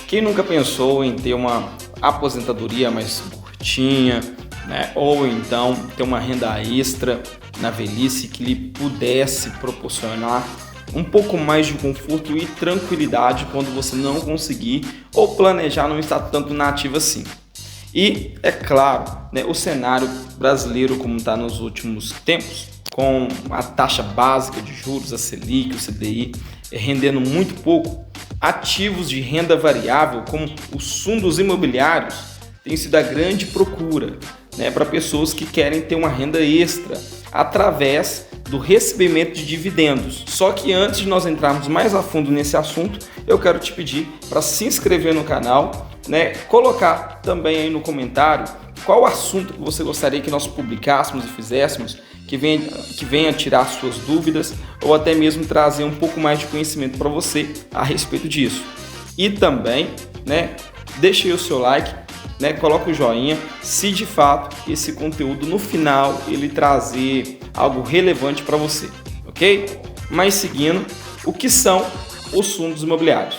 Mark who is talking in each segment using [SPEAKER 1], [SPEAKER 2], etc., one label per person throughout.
[SPEAKER 1] Quem nunca pensou em ter uma aposentadoria mais curtinha, né? Ou então ter uma renda extra na velhice que lhe pudesse proporcionar um pouco mais de conforto e tranquilidade quando você não conseguir ou planejar não estar tanto na ativa assim. E é claro, né, o cenário brasileiro como está nos últimos tempos, com a taxa básica de juros, a Selic, o CDI, rendendo muito pouco, ativos de renda variável como os fundos imobiliários têm sido a grande procura, né, para pessoas que querem ter uma renda extra através do recebimento de dividendos. Só que antes de nós entrarmos mais a fundo nesse assunto, eu quero te pedir para se inscrever no canal, né, colocar também aí no comentário qual assunto que você gostaria que nós publicássemos e fizéssemos, que venha tirar suas dúvidas ou até mesmo trazer um pouco mais de conhecimento para você a respeito disso. E também, né, deixe aí o seu like, né, coloca o joinha se de fato esse conteúdo no final ele trazer algo relevante para você, ok? Mas seguindo, o que são os fundos imobiliários?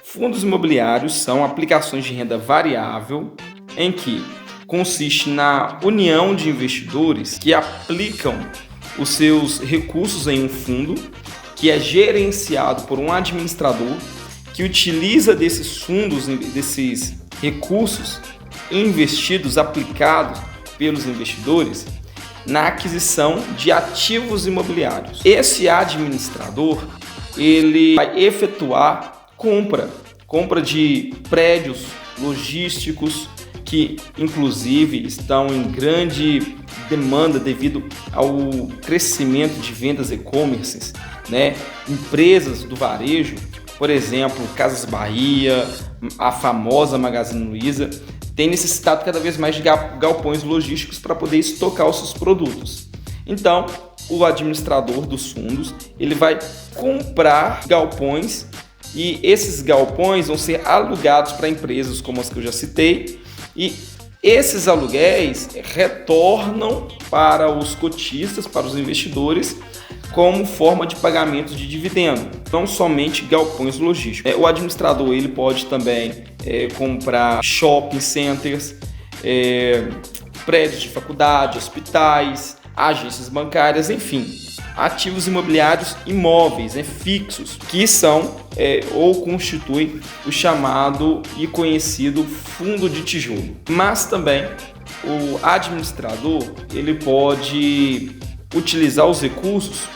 [SPEAKER 1] Fundos imobiliários são aplicações de renda variável em que consiste na união de investidores que aplicam os seus recursos em um fundo que é gerenciado por um administrador que utiliza desses fundos, desses recursos investidos, aplicados pelos investidores na aquisição de ativos imobiliários. Esse administrador ele vai efetuar compra de prédios logísticos que inclusive estão em grande demanda devido ao crescimento de vendas e-commerce, né? Empresas do varejo, por exemplo, Casas Bahia, a famosa Magazine Luiza, tem necessitado cada vez mais de galpões logísticos para poder estocar os seus produtos. Então, o administrador dos fundos ele vai comprar galpões e esses galpões vão ser alugados para empresas como as que eu já citei, e esses aluguéis retornam para os cotistas, para os investidores, como forma de pagamento de dividendo, não somente galpões logísticos. O administrador ele pode também comprar shopping centers, prédios de faculdade, hospitais, agências bancárias, enfim, ativos imobiliários imóveis, fixos, que são ou constituem o chamado e conhecido fundo de tijolo. Mas também o administrador ele pode utilizar os recursos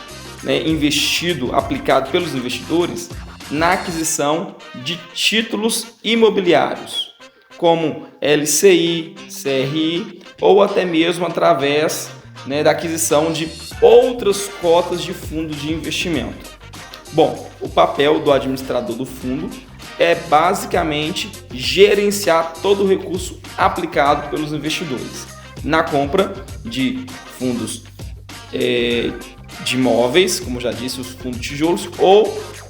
[SPEAKER 1] aplicado pelos investidores na aquisição de títulos imobiliários, como LCI, CRI ou até mesmo através da aquisição de outras cotas de fundo de investimento. Bom, o papel do administrador do fundo é basicamente gerenciar todo o recurso aplicado pelos investidores na compra de fundos de imóveis, como já disse, os fundos de tijolos ou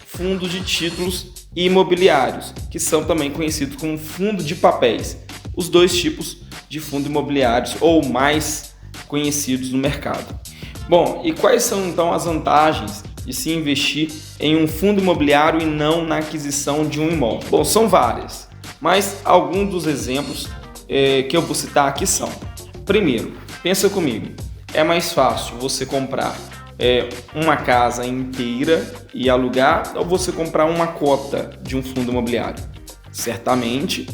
[SPEAKER 1] fundos de títulos imobiliários, que são também conhecidos como fundo de papéis, os dois tipos de fundos imobiliários ou mais conhecidos no mercado. Bom, e quais são então as vantagens de se investir em um fundo imobiliário e não na aquisição de um imóvel? Bom, são várias, mas alguns dos exemplos que eu vou citar aqui são: primeiro, pensa comigo, é mais fácil você comprar uma casa inteira e alugar ou você comprar uma cota de um fundo imobiliário? Certamente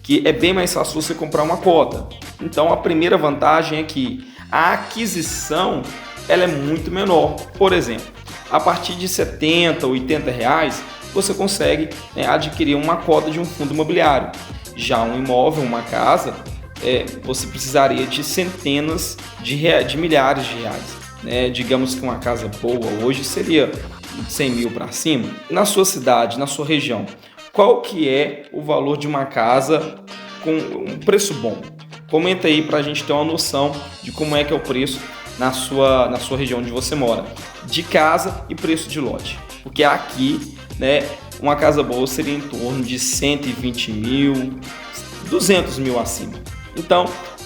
[SPEAKER 1] que é bem mais fácil você comprar uma cota. Então a primeira vantagem é que a aquisição ela é muito menor. Por exemplo, a partir de R$70, R$80 você consegue adquirir uma cota de um fundo imobiliário. Já um imóvel, uma casa, você precisaria de centenas de milhares de reais. Digamos que uma casa boa hoje seria 100 mil para cima. Na sua cidade, na sua região, qual que é o valor de uma casa com um preço bom? Comenta aí para a gente ter uma noção de como é que é o preço na sua região onde você mora, de casa e preço de lote. Porque aqui, uma casa boa seria em torno de 120 mil, 200 mil acima. Então,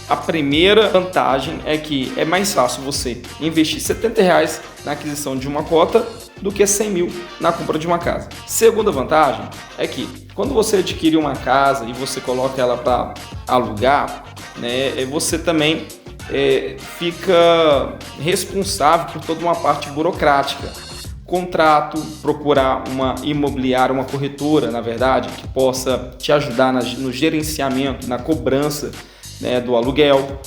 [SPEAKER 1] a primeira vantagem é que é mais fácil você investir R$70 na aquisição de uma cota do que 100 mil na compra de uma casa. Segunda vantagem é que quando você adquire uma casa e você coloca ela para alugar, né, você também fica responsável por toda uma parte burocrática. Contrato, procurar uma imobiliária, uma corretora, na verdade, que possa te ajudar no gerenciamento, na cobrança, né, do aluguel,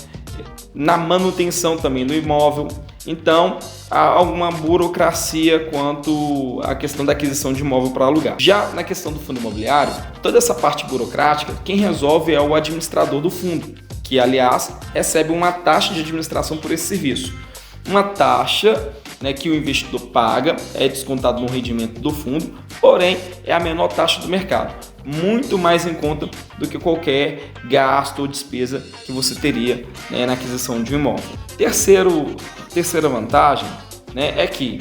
[SPEAKER 1] na manutenção também do imóvel. Então, há alguma burocracia quanto à questão da aquisição de imóvel para alugar. Já na questão do fundo imobiliário, toda essa parte burocrática, quem resolve é o administrador do fundo, que, aliás, recebe uma taxa de administração por esse serviço. Uma taxa, né, que o investidor paga, é descontado no rendimento do fundo, porém é a menor taxa do mercado, muito mais em conta do que qualquer gasto ou despesa que você teria, né, na aquisição de um imóvel. Terceira vantagem, né, é que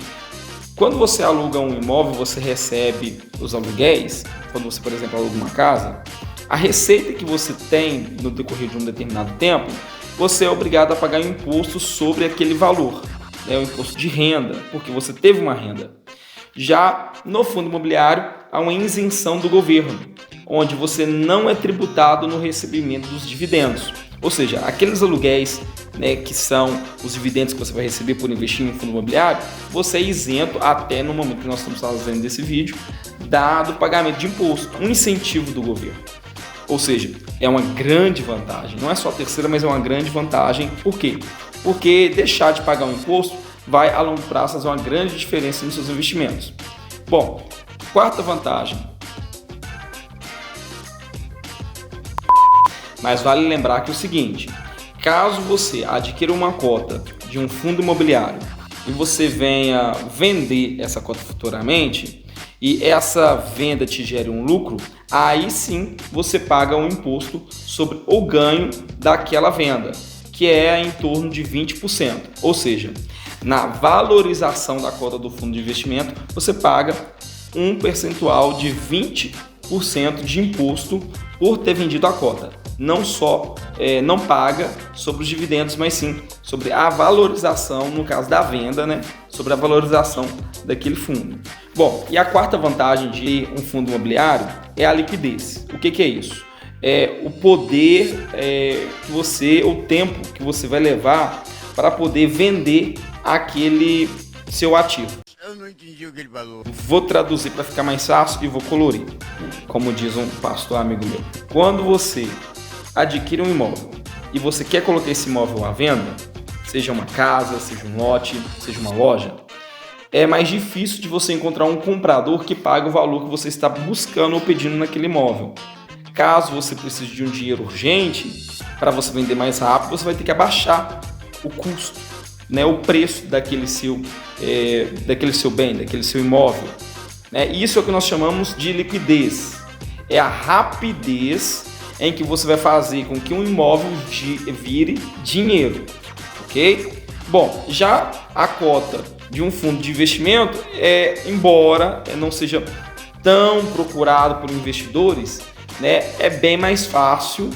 [SPEAKER 1] quando você aluga um imóvel, você recebe os aluguéis. Quando você, por exemplo, aluga uma casa, a receita que você tem no decorrer de um determinado tempo, você é obrigado a pagar imposto sobre aquele valor, né, o imposto de renda, porque você teve uma renda. Já no fundo imobiliário, há uma isenção do governo, onde você não é tributado no recebimento dos dividendos. Ou seja, aqueles aluguéis, né, que são os dividendos que você vai receber por investir em fundo imobiliário, você é isento até no momento que nós estamos fazendo esse vídeo, dado o pagamento de imposto, um incentivo do governo. Ou seja, é uma grande vantagem, não é só a terceira, mas é uma grande vantagem. Por quê? Porque deixar de pagar um imposto vai a longo prazo fazer uma grande diferença nos seus investimentos. Bom, quarta vantagem. Mas vale lembrar que é o seguinte, caso você adquira uma cota de um fundo imobiliário e você venha vender essa cota futuramente e essa venda te gere um lucro, aí sim você paga um imposto sobre o ganho daquela venda, que é em torno de 20%. Ou seja, na valorização da cota do fundo de investimento, você paga um percentual de 20% de imposto por ter vendido a cota. Não só não paga sobre os dividendos, mas sim sobre a valorização, no caso da venda, né? Sobre a valorização daquele fundo. Bom, e a quarta vantagem de um fundo imobiliário é a liquidez. O que é isso? É o poder o tempo que você vai levar para poder vender aquele seu ativo.
[SPEAKER 2] Eu não entendi o que ele falou.
[SPEAKER 1] Vou traduzir para ficar mais fácil e vou colorir. Como diz um pastor amigo meu. Quando você adquire um imóvel e você quer colocar esse imóvel à venda, seja uma casa, seja um lote, seja uma loja, é mais difícil de você encontrar um comprador que pague o valor que você está buscando ou pedindo naquele imóvel. Caso você precise de um dinheiro urgente para você vender mais rápido, você vai ter que abaixar o custo, né, o preço daquele seu bem, daquele seu imóvel. Né? Isso é o que nós chamamos de liquidez. É a rapidez em que você vai fazer com que um imóvel vire dinheiro, ok? Bom, já a cota de um fundo de investimento, embora não seja tão procurado por investidores, né, é bem mais fácil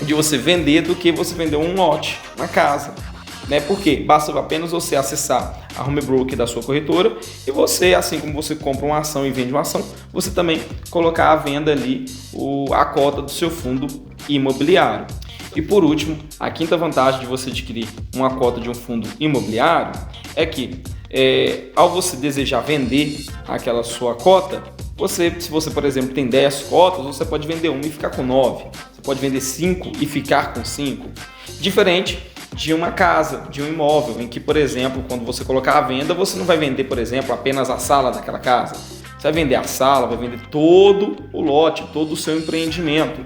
[SPEAKER 1] de você vender do que você vender um lote, uma casa. Né? Porque basta apenas você acessar a home broker da sua corretora e você, assim como você compra uma ação e vende uma ação, você também colocar à venda ali a cota do seu fundo imobiliário. E por último, a quinta vantagem de você adquirir uma cota de um fundo imobiliário é que ao você desejar vender aquela sua cota, se você, por exemplo, tem 10 cotas, você pode vender uma e ficar com 9. Você pode vender 5 e ficar com 5. Diferente de uma casa, de um imóvel, em que, por exemplo, quando você colocar à venda, você não vai vender, por exemplo, apenas a sala daquela casa. Você vai vender a sala, vai vender todo o lote, todo o seu empreendimento.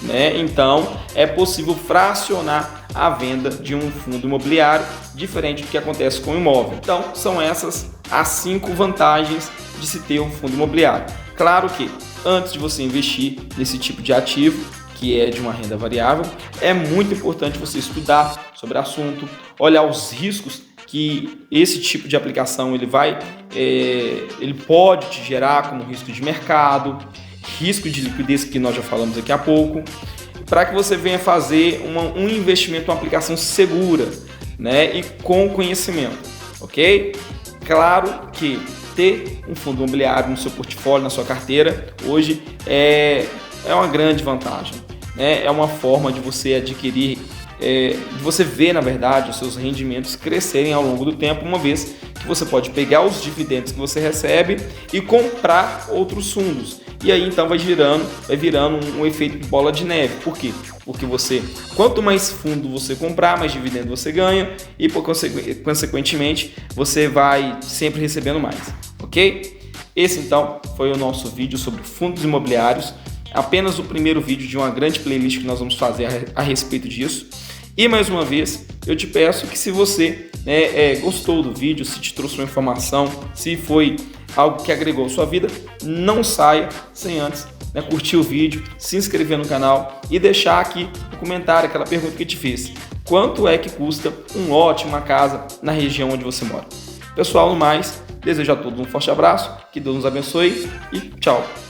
[SPEAKER 1] Né? Então, é possível fracionar a venda de um fundo imobiliário, diferente do que acontece com o imóvel. Então, são essas as 5 vantagens de se ter um fundo imobiliário. Claro que, antes de você investir nesse tipo de ativo, que é de uma renda variável, é muito importante você estudar sobre o assunto, olhar os riscos que esse tipo de aplicação ele pode te gerar, como risco de mercado, risco de liquidez, que nós já falamos daqui a pouco, para que você venha fazer um investimento, uma aplicação segura, né, e com conhecimento, ok? Claro que ter um fundo imobiliário no seu portfólio, na sua carteira, hoje é uma grande vantagem, né? É uma forma de você adquirir, de você ver, na verdade, os seus rendimentos crescerem ao longo do tempo, uma vez que você pode pegar os dividendos que você recebe e comprar outros fundos. E aí então vai virando um efeito bola de neve. Por quê? Porque quanto mais fundo você comprar, mais dividendo você ganha e, consequentemente, você vai sempre recebendo mais, ok? Esse então foi o nosso vídeo sobre fundos imobiliários, apenas o primeiro vídeo de uma grande playlist que nós vamos fazer a respeito disso. E mais uma vez, eu te peço que, se você gostou do vídeo, se te trouxe uma informação, se foi algo que agregou a sua vida, não saia sem antes curtir o vídeo, se inscrever no canal e deixar aqui no comentário aquela pergunta que eu te fiz: quanto é que custa um lote, uma casa na região onde você mora? Pessoal, no mais, desejo a todos um forte abraço, que Deus nos abençoe e tchau!